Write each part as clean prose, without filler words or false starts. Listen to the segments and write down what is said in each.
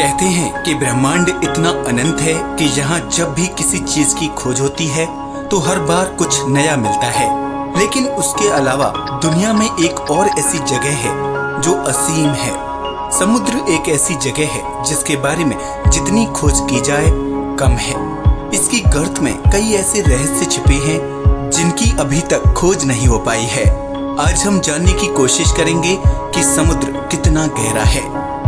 कहते हैं कि ब्रह्मांड इतना अनंत है कि यहाँ जब भी किसी चीज की खोज होती है तो हर बार कुछ नया मिलता है। लेकिन उसके अलावा दुनिया में एक और ऐसी जगह है जो असीम है। समुद्र एक ऐसी जगह है जिसके बारे में जितनी खोज की जाए कम है। इसकी गर्त में कई ऐसे रहस्य छिपे हैं जिनकी अभी तक खोज नहीं हो पाई है। आज हम जानने की कोशिश करेंगे कि समुद्र कितना गहरा है।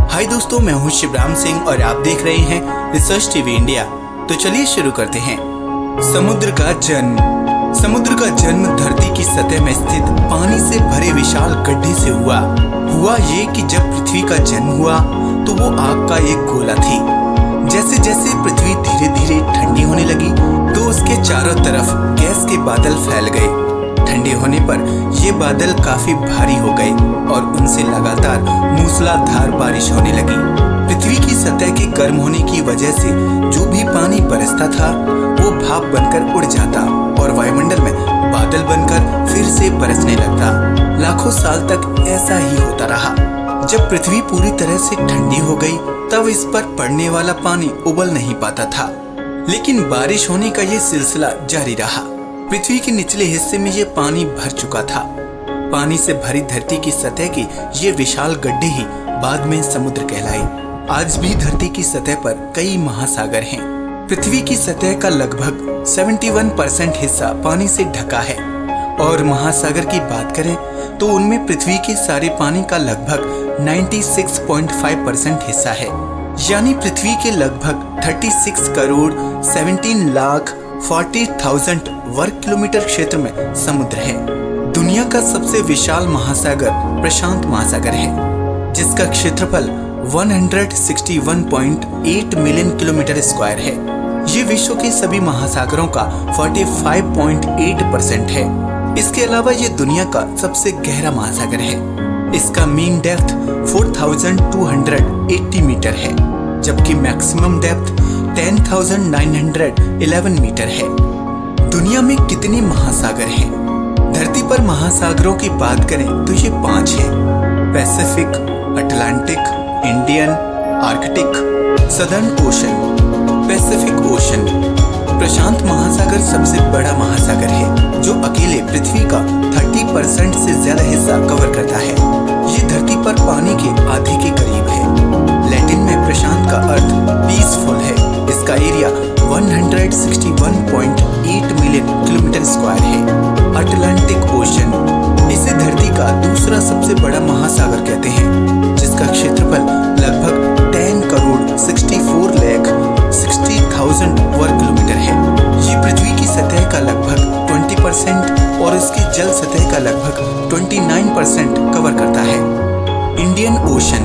हाय दोस्तों, मैं हूं शिवराम सिंह और आप देख रहे हैं रिसर्च टीवी इंडिया। तो चलिए शुरू करते हैं। समुद्र का जन्म धरती की सतह में स्थित पानी से भरे विशाल गड्ढे से हुआ ये कि जब पृथ्वी का जन्म हुआ तो वो आग का एक गोला थी। जैसे जैसे पृथ्वी धीरे धीरे ठंडी होने लगी तो उसके चारों तरफ गैस के बादल फैल गए। ठंडे होने पर ये बादल काफी भारी हो गए और उनसे लगातार मूसलाधार बारिश होने लगी। पृथ्वी की सतह के गर्म होने की वजह से जो भी पानी बरसता था वो भाप बनकर उड़ जाता और वायुमंडल में बादल बनकर फिर से बरसने लगता। लाखों साल तक ऐसा ही होता रहा। जब पृथ्वी पूरी तरह से ठंडी हो गई तब इस पर पड़ने वाला पानी उबल नहीं पाता था, लेकिन बारिश होने का ये सिलसिला जारी रहा। पृथ्वी के निचले हिस्से में ये पानी भर चुका था। पानी से भरी धरती की सतह के ये विशाल गड्ढे ही बाद में समुद्र कहलाए। आज भी धरती की सतह पर कई महासागर हैं। पृथ्वी की सतह का लगभग 71% हिस्सा पानी से ढका है और महासागर की बात करें तो उनमें पृथ्वी के सारे पानी का लगभग 96.5% हिस्सा है। यानी पृथ्वी के लगभग 36 करोड़ 17 लाख 40,000 वर्ग किलोमीटर क्षेत्र में समुद्र है। दुनिया का सबसे विशाल महासागर प्रशांत महासागर है, जिसका क्षेत्रफल 161.8 मिलियन किलोमीटर स्क्वायर है। ये विश्व के सभी महासागरों का 45.8% है। इसके अलावा ये दुनिया का सबसे गहरा महासागर है। इसका मीन डेप्थ 4,280 मीटर है, जबकि मैक्सिमम डेप्थ 10,911 मीटर है। दुनिया में कितने महासागर हैं? धरती पर महासागरों की बात करें तो ये 5 हैं: Pacific, Atlantic, Indian, Arctic, Southern Ocean. Pacific Ocean प्रशांत महासागर सबसे बड़ा महासागर है जो अकेले पृथ्वी का 30% से ज्यादा हिस्सा कवर करता है। ये धरती पर पानी के आधे के करीब है। लैटिन में प्रशांत का अर्थ पीसफुल है। इसका एरिया 161.8 मिलियन किलोमीटर स्क्वायर है। अटलांटिक ओशन इसे धरती का दूसरा सबसे बड़ा महासागर कहते हैं, जिसका क्षेत्रफल लगभग 10 करोड़ 64 लाख 60,000 वर्ग किलोमीटर है। ये पृथ्वी की सतह का लगभग 20% और इसकी जल सतह का लगभग 29% कवर करता है। इंडियन ओशन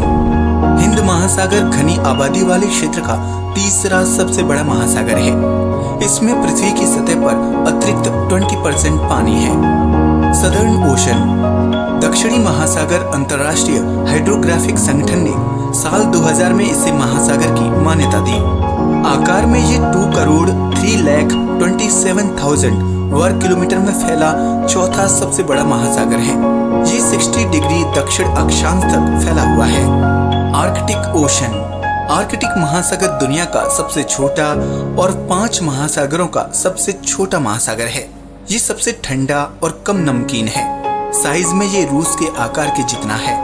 हिंद महासागर घनी आबादी वाले क्षेत्र का तीसरा सबसे बड़ा महासागर है। इसमें पृथ्वी की सतह पर अतिरिक्त 20% पानी है। सदर्न ओशन दक्षिणी महासागर अंतर्राष्ट्रीय हाइड्रोग्राफिक संगठन ने साल 2000 में इसे महासागर की मान्यता दी। आकार में ये 2 करोड़ 3 लाख 27,000 वर्ग किलोमीटर में फैला चौथा सबसे बड़ा महासागर है। ये 60 डिग्री दक्षिण अक्षांश तक फैला हुआ है। आर्कटिक ओशन आर्कटिक महासागर दुनिया का सबसे छोटा और 5 महासागरों का सबसे छोटा महासागर है। ये सबसे ठंडा और कम नमकीन है। साइज में ये रूस के आकार के जितना है।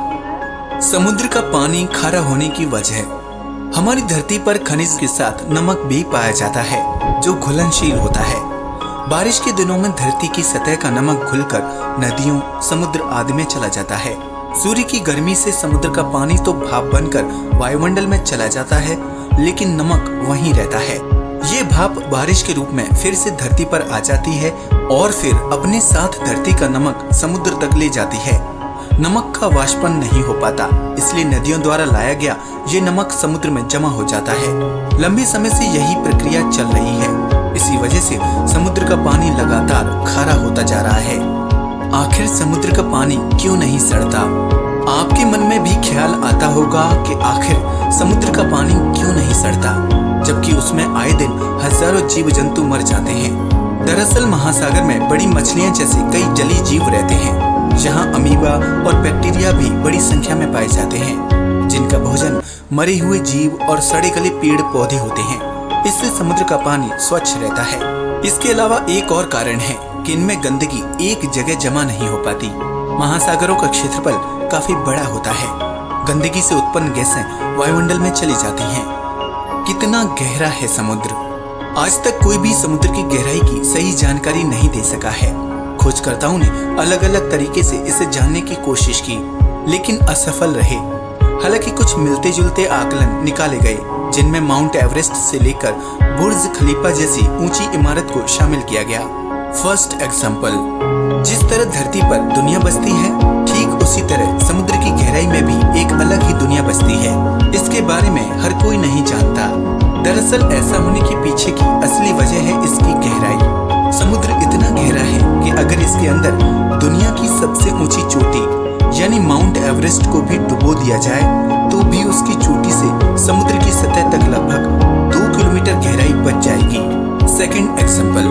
समुद्र का पानी खारा होने की वजह हमारी धरती पर खनिज के साथ नमक भी पाया जाता है जो घुलनशील होता है। बारिश के दिनों में धरती की सतह का नमक घुलकर नदियों, समुद्र आदि में चला जाता है। सूर्य की गर्मी से समुद्र का पानी तो भाप बनकर वायुमंडल में चला जाता है, लेकिन नमक वहीं रहता है। ये भाप बारिश के रूप में फिर से धरती पर आ जाती है और फिर अपने साथ धरती का नमक समुद्र तक ले जाती है। नमक का वाष्पन नहीं हो पाता, इसलिए नदियों द्वारा लाया गया ये नमक समुद्र में जमा हो जाता है। लंबे समय से यही प्रक्रिया चल रही है। इसी वजह से समुद्र का पानी लगातार खारा होता जा रहा है। आखिर समुद्र का पानी क्यों नहीं सड़ता? आपके मन में भी ख्याल आता होगा कि आखिर समुद्र का पानी क्यों नहीं सड़ता, जबकि उसमें आए दिन हजारों जीव जंतु मर जाते हैं। दरअसल महासागर में बड़ी मछलियां जैसे कई जलीय जीव रहते हैं, जहां अमीबा और बैक्टीरिया भी बड़ी संख्या में पाए जाते हैं, जिनके जिनका भोजन मरे हुए जीव और सड़े गले पेड़ पौधे होते हैं। इससे समुद्र का पानी स्वच्छ रहता है। इसके अलावा एक और कारण है कि इनमें गंदगी एक जगह जमा नहीं हो पाती। महासागरों का क्षेत्रफल काफी बड़ा होता है। गंदगी से उत्पन्न गैसें वायुमंडल में चली जाती हैं। कितना गहरा है समुद्र? आज तक कोई भी समुद्र की गहराई की सही जानकारी नहीं दे सका है। खोजकर्ताओं ने अलग अलग तरीके से इसे जानने की कोशिश की, लेकिन असफल रहे। हालांकि कुछ मिलते जुलते आकलन निकाले गए, जिनमें माउंट एवरेस्ट से लेकर बुर्ज खलीफा जैसी ऊंची इमारत को शामिल किया गया। फर्स्ट एग्जाम्पल, जिस तरह धरती पर दुनिया बसती है, ठीक उसी तरह समुद्र की गहराई में भी एक अलग ही दुनिया बसती है। इसके बारे में हर कोई नहीं जानता। दरअसल ऐसा होने के पीछे की असली वजह है इसकी गहराई। समुद्र इतना गहरा है कि अगर इसके अंदर दुनिया की सबसे ऊंची चोटी यानी माउंट एवरेस्ट को भी डुबो दिया जाए तो भी उसकी चोटी से समुद्र की सतह तक लगभग 2 किलोमीटर गहराई बच जाएगी। सेकंड एग्जांपल,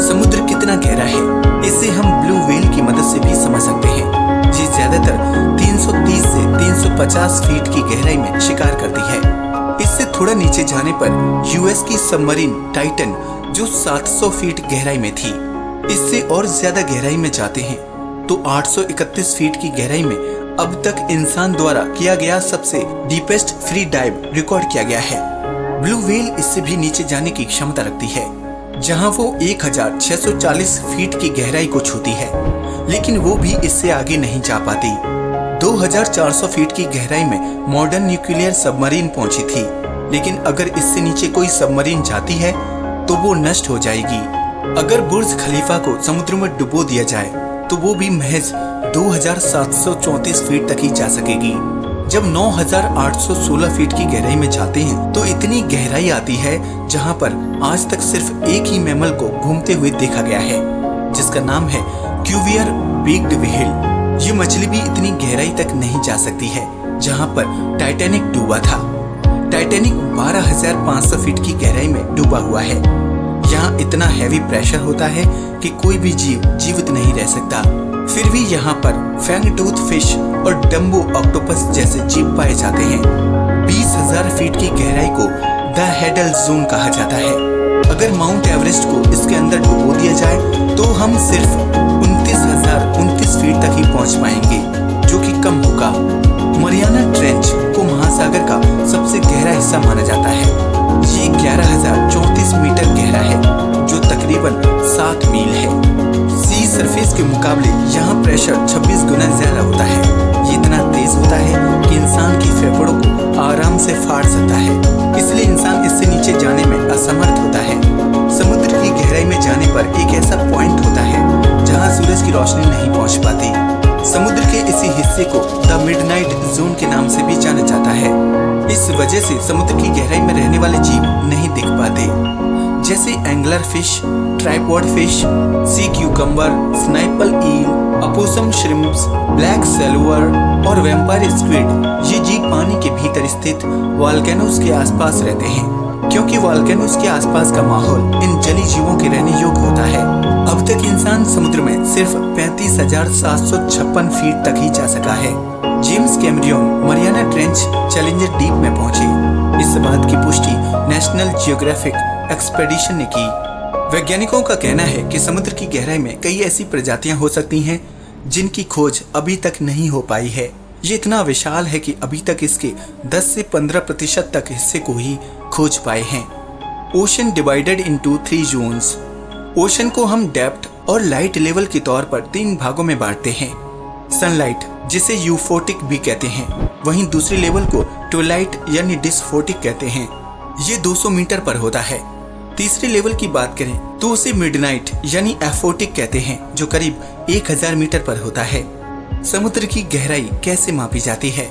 समुद्र कितना गहरा है इसे हम ब्लू व्हेल की मदद से भी समझ सकते हैं, जो ज्यादातर 330 से 350 फीट की गहराई में शिकार करती है। इससे थोड़ा नीचे जाने पर यूएस की सबमरीन टाइटन जो 700 फीट गहराई में थी। इससे और ज्यादा गहराई में जाते हैं तो 831 फीट की गहराई में अब तक इंसान द्वारा किया गया सबसे डीपेस्ट फ्री डाइव रिकॉर्ड किया गया है। ब्लू व्हेल इससे भी नीचे जाने की क्षमता रखती है, जहां वो 1640 फीट की गहराई को छूती है, लेकिन वो भी इससे आगे नहीं जा पाती। 2400 फीट की गहराई में मॉडर्न न्यूक्लियर सबमरीन पहुंची थी, लेकिन अगर इससे नीचे कोई सबमरीन जाती है तो वो नष्ट हो जाएगी। अगर बुर्ज खलीफा को समुद्र में डुबो दिया जाए तो वो भी महज 2734 फीट तक ही जा सकेगी। जब 9816 फीट की गहराई में जाते हैं तो इतनी गहराई आती है जहां पर आज तक सिर्फ एक ही मैमल को घूमते हुए देखा गया है, जिसका नाम है क्यूवियर बिग्ड व्हेल। ये मछली भी इतनी गहराई तक नहीं जा सकती है जहां पर टाइटैनिक डूबा था। टाइटैनिक 12,500 फीट की गहराई में डूबा हुआ है। यहाँ इतना हैवी प्रेशर होता है कि कोई भी जीव जीवित नहीं रह सकता। फिर भी यहाँ पर फैंग टूथ फिश और डम्बो ऑक्टोपस जैसे जीव पाए जाते हैं। 20,000 फीट की गहराई को द हेडल जोन कहा जाता है। अगर माउंट एवरेस्ट को इसके अंदर डुबो दिया जाए तो हम सिर्फ 29,029 फीट तक ही पहुंच पाएंगे, जो कि कम होगा। मरियाना ट्रेंच को महासागर का सबसे गहरा हिस्सा माना जाता है। ये 11,034 मीटर गहरा है, जो तकरीबन 7 मील है। सी सरफेस के मुकाबले यहाँ प्रेशर 26 गुना ज्यादा होता है। ये इतना तेज होता है कि इंसान की फेफड़ों को आराम से फाड़ सकता है, इसलिए इंसान इससे नीचे जाने में असमर्थ होता है। समुद्र की गहराई में जाने पर एक ऐसा पॉइंट होता है जहाँ सूरज की रोशनी नहीं पहुँच पाती। समुद्र के इसी हिस्से को द मिडनाइट जोन के नाम से भी जाना जाता है। इस वजह से समुद्र की गहराई में रहने वाले जीव नहीं दिख पाते, जैसे एंगलर फिश, ट्राइपॉड फिश, सी क्यूकम्बर, स्नाइपल ईल, अपोसम श्रिम्प्स, ब्लैक सेलवर और वैम्पायर स्क्विड। ये जीव पानी के भीतर स्थित वॉल्केनोज के आसपास रहते हैं, क्योंकि वॉल्केनोज के आसपास का माहौल इन जली जीवों के रहने योग्य होता है। अब तक इंसान समुद्र में सिर्फ 35,756 फीट तक ही जा सका है। James Cambrian Mariana trench challenger deep में पहुंचे। इस बात की पुष्टि नेशनल जियोग्राफिक एक्सपेडिशन ने की। वैज्ञानिकों का कहना है कि समुद्र की गहराई में कई ऐसी प्रजातियां हो सकती हैं जिनकी खोज अभी तक नहीं हो पाई है। ये इतना विशाल है कि अभी तक इसके 10 से 15% तक हिस्से को ही खोज पाए हैं। Ocean divided into 3 zones. Ocean को हम डेप्थ और लाइट लेवल के तौर पर 3 भागों में बांटते हैं। सनलाइट, जिसे यूफोटिक भी कहते हैं, वहीं दूसरी लेवल को ट्विलाइट यानी डिस्फोटिक कहते हैं। ये 200 मीटर पर होता है। तीसरी लेवल की बात करें तो उसे मिडनाइट यानी एफोटिक कहते हैं, जो करीब 1000 मीटर पर होता है। समुद्र की गहराई कैसे मापी जाती है?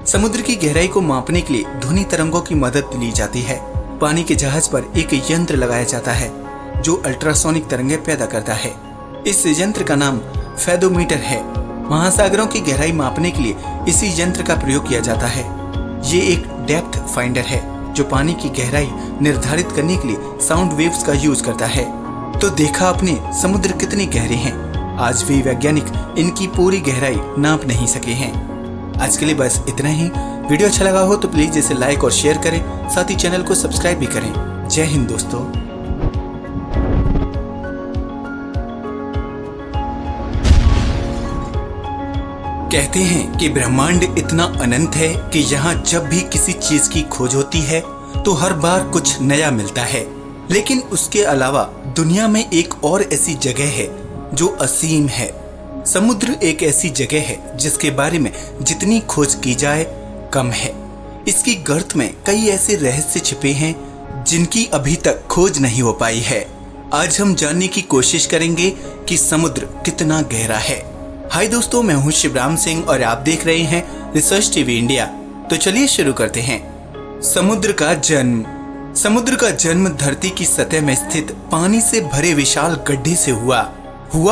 समुद्र की गहराई को मापने के लिए ध्वनि तरंगों की मदद ली जाती है। पानी के जहाज पर एक यंत्र लगाया जाता है जो अल्ट्रासोनिक तरंगें पैदा करता है। इस यंत्र का नाम फेदोमीटर है। महासागरों की गहराई मापने के लिए इसी यंत्र का प्रयोग किया जाता है। ये एक डेप्थ फाइंडर है जो पानी की गहराई निर्धारित करने के लिए साउंड वेव्स का यूज करता है। तो देखा आपने समुद्र कितने गहरे हैं। आज भी वैज्ञानिक इनकी पूरी गहराई नाप नहीं सके हैं। आज के लिए बस इतना ही। वीडियो अच्छा लगा हो तो प्लीज इसे लाइक और शेयर करें, साथ ही चैनल को सब्सक्राइब भी करें। जय हिंद दोस्तों। कहते हैं कि ब्रह्मांड इतना अनंत है कि यहाँ जब भी किसी चीज की खोज होती है तो हर बार कुछ नया मिलता है। लेकिन उसके अलावा दुनिया में एक और ऐसी जगह है जो असीम है। समुद्र एक ऐसी जगह है जिसके बारे में जितनी खोज की जाए कम है। इसकी गर्त में कई ऐसे रहस्य छिपे हैं जिनकी अभी तक खोज नहीं हो पाई है। आज हम जानने की कोशिश करेंगे कि समुद्र कितना गहरा है। हाय दोस्तों, मैं हूं शिवराम सिंह और आप देख रहे हैं रिसर्च टीवी इंडिया। तो चलिए शुरू करते हैं। समुद्र का जन्म। समुद्र का जन्म धरती की सतह में स्थित पानी से भरे विशाल गड्ढे से हुआ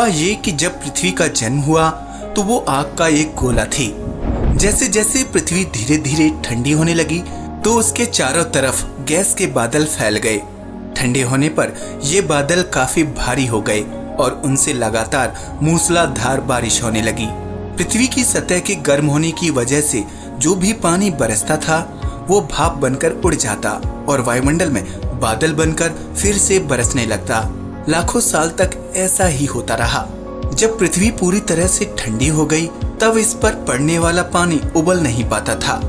ये कि जब पृथ्वी का जन्म हुआ तो वो आग का एक गोला थी। जैसे जैसे पृथ्वी धीरे धीरे ठंडी होने लगी तो उसके चारों तरफ गैस के बादल फैल गए। ठंडे होने पर ये बादल काफी भारी हो गए और उनसे लगातार मूसलाधार बारिश होने लगी। पृथ्वी की सतह के गर्म होने की वजह से जो भी पानी बरसता था वो भाप बनकर उड़ जाता और वायुमंडल में बादल बनकर फिर से बरसने लगता। लाखों साल तक ऐसा ही होता रहा। जब पृथ्वी पूरी तरह से ठंडी हो गई तब इस पर पड़ने वाला पानी उबल नहीं पाता था,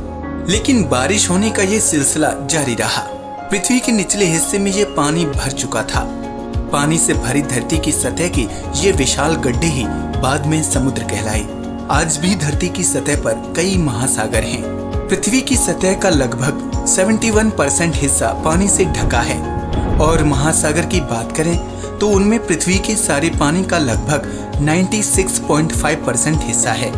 लेकिन बारिश होने का ये सिलसिला जारी रहा। पृथ्वी के निचले हिस्से में ये पानी भर चुका था। पानी से भरी धरती की सतह की ये विशाल गड्ढे ही बाद में समुद्र कहलाए। आज भी धरती की सतह पर कई महासागर हैं। पृथ्वी की सतह का लगभग 71% हिस्सा पानी से ढका है और महासागर की बात करें तो उनमें पृथ्वी के सारे पानी का लगभग 96.5% हिस्सा है।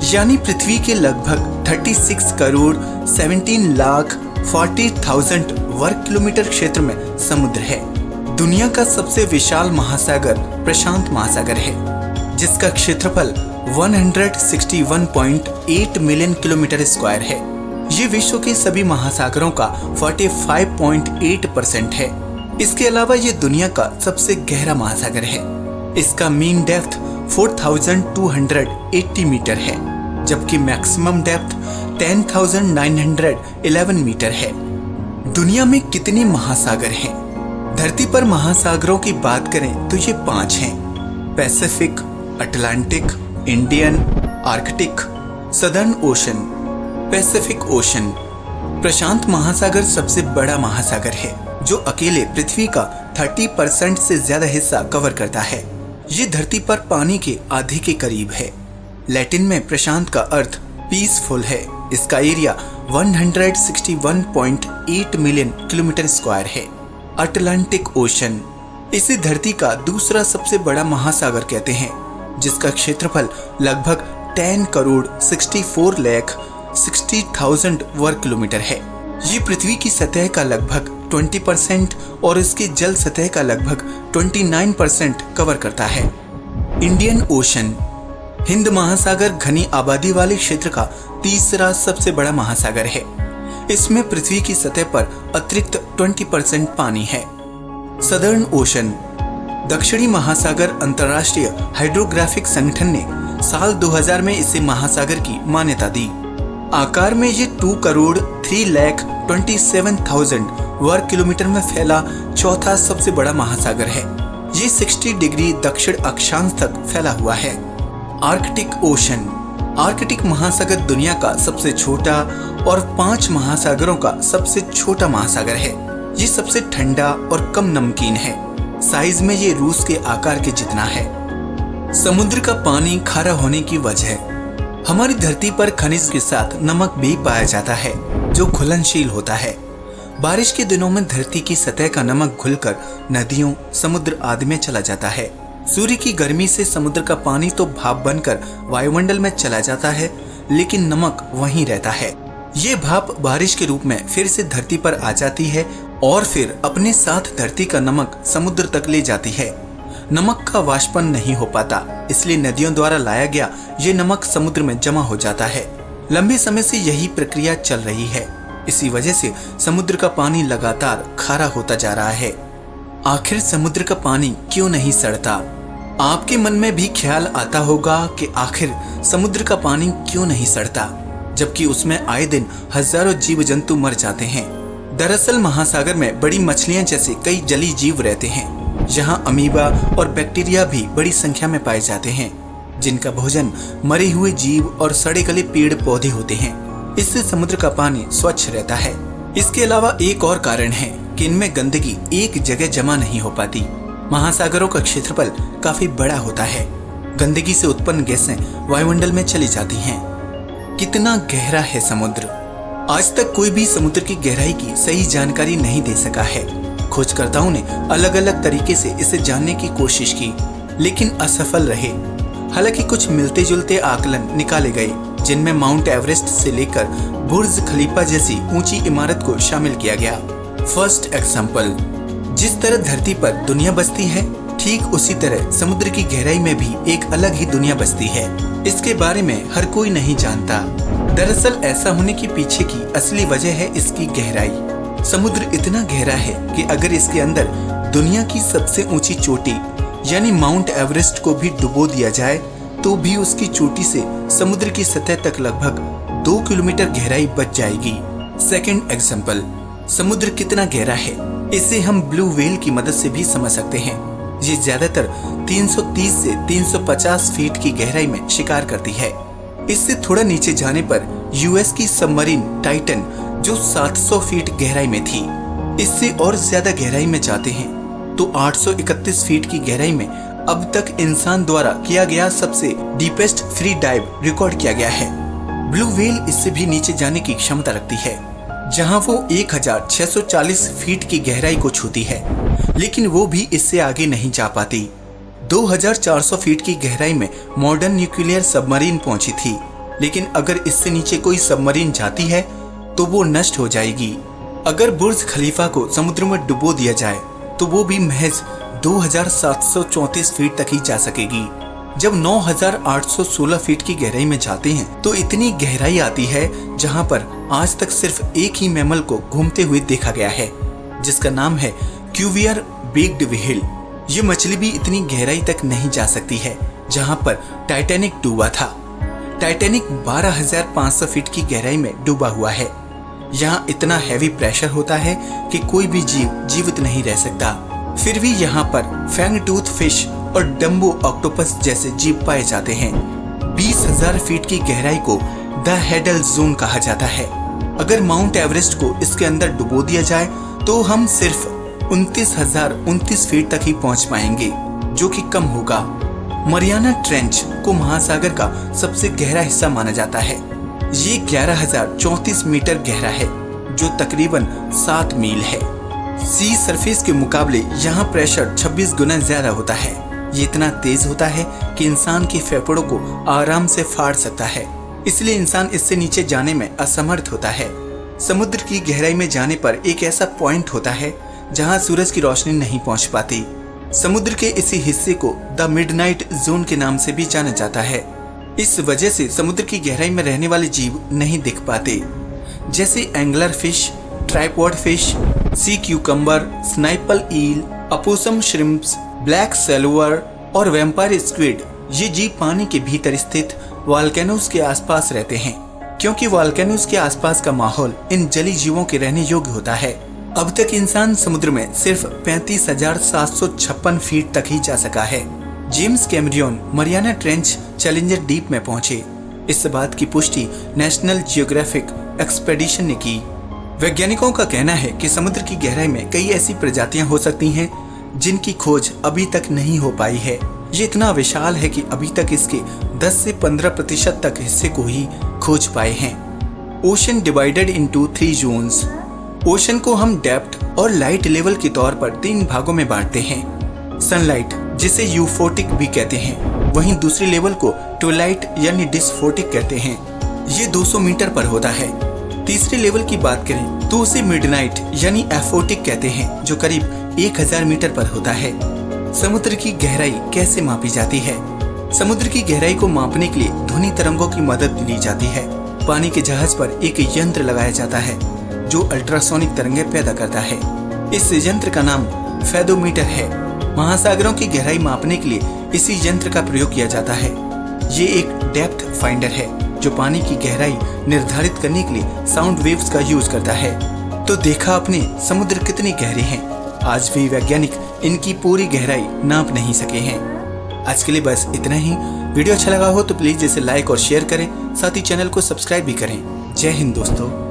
यानी पृथ्वी के लगभग 36 करोड़ 17,40,000 वर्ग किलोमीटर क्षेत्र में समुद्र है। दुनिया का सबसे विशाल महासागर प्रशांत महासागर है, जिसका क्षेत्रफल 161.8 मिलियन किलोमीटर स्क्वायर है। ये विश्व के सभी महासागरों का 45.8% है। इसके अलावा ये दुनिया का सबसे गहरा महासागर है। इसका मीन डेप्थ 4,280 मीटर है, जबकि मैक्सिमम डेप्थ 10,911 मीटर है। दुनिया में कितने महासागर हैं? धरती पर महासागरों की बात करें तो ये 5 हैं: Pacific, Atlantic, Indian, Arctic, Southern Ocean. Pacific Ocean. प्रशांत महासागर सबसे बड़ा महासागर है जो अकेले पृथ्वी का 30% से ज्यादा हिस्सा कवर करता है। ये धरती पर पानी के आधे के करीब है। लैटिन में प्रशांत का अर्थ पीसफुल है। इसका एरिया 161.8 मिलियन किलोमीटर स्क्वायर है। Atlantic ocean. इसे धरती का दूसरा सबसे बड़ा महासागर कहते हैं, जिसका क्षेत्रफल लगभग 10 करोड़ 64 लाख 60,000 वर्ग किलोमीटर है। ये पृथ्वी की सतह का लगभग 20% और इसके जल सतह का लगभग 29% कवर करता है। Indian ocean. हिंद महासागर घनी आबादी वाले क्षेत्र का तीसरा सबसे बड़ा महासागर है। इसमें पृथ्वी की सतह पर अतिरिक्त 20% पानी है। Southern ocean. दक्षिणी महासागर अंतर्राष्ट्रीय हाइड्रोग्राफिक संगठन ने साल 2000 में इसे महासागर की मान्यता दी। आकार में ये 2 करोड़ 3,27,000 वर्ग किलोमीटर में फैला चौथा सबसे बड़ा महासागर है। ये 60 डिग्री दक्षिण अक्षांश तक फैला हुआ है। Arctic ocean. आर्कटिक महासागर दुनिया का सबसे छोटा और 5 महासागरों का सबसे छोटा महासागर है। ये सबसे ठंडा और कम नमकीन है। साइज में ये रूस के आकार के जितना है। समुद्र का पानी खारा होने की वजह। हमारी धरती पर खनिज के साथ नमक भी पाया जाता है जो घुलनशील होता है। बारिश के दिनों में धरती की सतह का नमक घुलकर नदियों, समुद्र आदि में चला जाता है। सूर्य की गर्मी से समुद्र का पानी तो भाप बनकर वायुमंडल में चला जाता है, लेकिन नमक वहीं रहता है। ये भाप बारिश के रूप में फिर से धरती पर आ जाती है और फिर अपने साथ धरती का नमक समुद्र तक ले जाती है। नमक का वाष्पन नहीं हो पाता, इसलिए नदियों द्वारा लाया गया ये नमक समुद्र में जमा हो जाता है। लंबे समय से यही प्रक्रिया चल रही है। इसी वजह से समुद्र का पानी लगातार खारा होता जा रहा है। आखिर समुद्र का पानी क्यों नहीं सड़ता? आपके मन में भी ख्याल आता होगा कि आखिर समुद्र का पानी क्यों नहीं सड़ता। जबकि उसमें आए दिन हजारों जीव जंतु मर जाते हैं। दरअसल महासागर में बड़ी मछलियां जैसे कई जलीय जीव रहते हैं। यहाँ अमीबा और बैक्टीरिया भी बड़ी संख्या में पाए जाते हैं, जिनका भोजन मरे हुए जीव और सड़े गले पेड़ पौधे होते हैं। इससे समुद्र का पानी स्वच्छ रहता है। इसके अलावा एक और कारण है कि इनमें गंदगी एक जगह जमा नहीं हो पाती। महासागरों का क्षेत्रफल काफी बड़ा होता है। गंदगी से उत्पन्न गैसें वायुमंडल में चली जाती हैं। कितना गहरा है समुद्र? आज तक कोई भी समुद्र की गहराई की सही जानकारी नहीं दे सका है। खोजकर्ताओं ने अलग अलग तरीके से इसे जानने की कोशिश की, लेकिन असफल रहे। हालांकि कुछ मिलते जुलते आकलन निकाले गए, जिनमें माउंट एवरेस्ट से लेकर बुर्ज खलीफा जैसी ऊंची इमारत को शामिल किया गया। फर्स्ट एग्जाम्पल, जिस तरह धरती पर दुनिया बसती है, ठीक उसी तरह समुद्र की गहराई में भी एक अलग ही दुनिया बसती है। इसके बारे में हर कोई नहीं जानता। दरअसल ऐसा होने के पीछे की असली वजह है इसकी गहराई। समुद्र इतना गहरा है कि अगर इसके अंदर दुनिया की सबसे ऊंची चोटी यानी माउंट एवरेस्ट को भी डुबो दिया जाए तो भी उसकी चोटी से समुद्र की सतह तक लगभग 2 किलोमीटर गहराई बच जाएगी। सेकंड एग्जाम्पल, समुद्र कितना गहरा है इसे हम ब्लू व्हेल की मदद से भी समझ सकते हैं। ये ज्यादातर 330 से 350 फीट की गहराई में शिकार करती है। इससे थोड़ा नीचे जाने पर यूएस की सबमरीन टाइटन जो 700 फीट गहराई में थी, इससे और ज्यादा गहराई में जाते हैं तो 831 फीट की गहराई में अब तक इंसान द्वारा किया गया सबसे डीपेस्ट फ्री डाइव रिकॉर्ड किया गया है। ब्लू व्हेल इससे भी नीचे जाने की क्षमता रखती है, जहां वो 1640 फीट की गहराई को छूती है, लेकिन वो भी इससे आगे नहीं जा पाती। 2400 फीट की गहराई में मॉडर्न न्यूक्लियर सबमरीन पहुंची थी, लेकिन अगर इससे नीचे कोई सबमरीन जाती है तो वो नष्ट हो जाएगी। अगर बुर्ज खलीफा को समुद्र में डुबो दिया जाए तो वो भी महज 2734 फीट तक ही जा सकेगी। जब 9816 फीट की गहराई में जाते हैं तो इतनी गहराई आती है जहां पर आज तक सिर्फ एक ही मैमल को घूमते हुए देखा गया है, जिसका नाम है क्यूवियर बिग्ड व्हेल। ये मछली भी इतनी गहराई तक नहीं जा सकती है जहां पर टाइटैनिक डूबा था। टाइटैनिक 12,500 फीट की गहराई में डूबा हुआ है। यहाँ इतना हैवी प्रेशर होता है कि कोई भी जीव जीवित नहीं रह सकता। फिर भी यहाँ पर फैंग टूथ फिश और डम्बो ऑक्टोपस जैसे जीव पाए जाते हैं। 20,000 फीट की गहराई को द हेडल जोन कहा जाता है। अगर माउंट एवरेस्ट को इसके अंदर डुबो दिया जाए तो हम सिर्फ 29,029 फीट तक ही पहुंच पाएंगे, जो कि कम होगा। मरियाना ट्रेंच को महासागर का सबसे गहरा हिस्सा माना जाता है। ये 11,034 मीटर गहरा है, जो तकरीबन 7 मील है। सी सरफेस के मुकाबले यहाँ प्रेशर 26 गुना ज्यादा होता है। ये इतना तेज होता है कि इंसान के फेफड़ों को आराम से फाड़ सकता है, इसलिए इंसान इससे नीचे जाने में असमर्थ होता है। समुद्र की गहराई में जाने पर एक ऐसा पॉइंट होता है जहाँ सूरज की रोशनी नहीं पहुँच पाती। समुद्र के इसी हिस्से को द मिडनाइट जोन के नाम से भी जाना जाता है। इस वजह से समुद्र की गहराई में रहने वाले जीव नहीं दिख पाते, जैसे एंगलर फिश, ट्राइपॉड फिश, सी क्यूकम्बर, स्नाइपल ईल, अपोसम श्रिम्प्स, ब्लैक सेल्वर और वैम्पायर स्क्विड। ये जीव पानी के भीतर स्थित वॉल्केनोज के आसपास रहते हैं, क्योंकि वॉल्केनोज के आसपास का माहौल इन जली जीवों के रहने योग्य होता है। अब तक इंसान समुद्र में सिर्फ 35,756 फीट तक ही जा सका है। James Cambrian Mariana trench challenger deep में पहुंचे। इस बात की पुष्टि नेशनल जियोग्राफिक एक्सपेडिशन ने की। वैज्ञानिकों का कहना है कि समुद्र की गहराई में कई ऐसी प्रजातियां हो सकती हैं जिनकी खोज अभी तक नहीं हो पाई है। ये इतना विशाल है कि अभी तक इसके 10 से 15% तक हिस्से को ही खोज पाए हैं। Ocean divided into 3 zones. Ocean को हम डेप्थ और लाइट लेवल के तौर पर 3 भागों में बांटते हैं। सनलाइट, जिसे यूफोटिक भी कहते हैं, वहीं दूसरी लेवल को ट्विलाइट यानी डिस्फोटिक कहते हैं। ये 200 मीटर पर होता है। तीसरे लेवल की बात करें तो उसे मिडनाइट यानी एफोटिक कहते हैं, जो करीब 1000 मीटर पर होता है। समुद्र की गहराई कैसे मापी जाती है? समुद्र की गहराई को मापने के लिए ध्वनि तरंगों की मदद ली जाती है। पानी के जहाज पर एक यंत्र लगाया जाता है जो अल्ट्रासोनिक तरंगें पैदा करता है। इस यंत्र का नाम फेदोमीटर है। महासागरों की गहराई मापने के लिए इसी यंत्र का प्रयोग किया जाता है। ये एक डेप्थ फाइंडर है जो पानी की गहराई निर्धारित करने के लिए साउंड वेव्स का यूज करता है। तो देखा आपने समुद्र कितने गहरे हैं। आज भी वैज्ञानिक इनकी पूरी गहराई नाप नहीं सके हैं। आज के लिए बस इतना ही। वीडियो अच्छा लगा हो तो प्लीज इसे लाइक और शेयर करें, साथ ही चैनल को सब्सक्राइब भी करें। जय हिंद दोस्तों।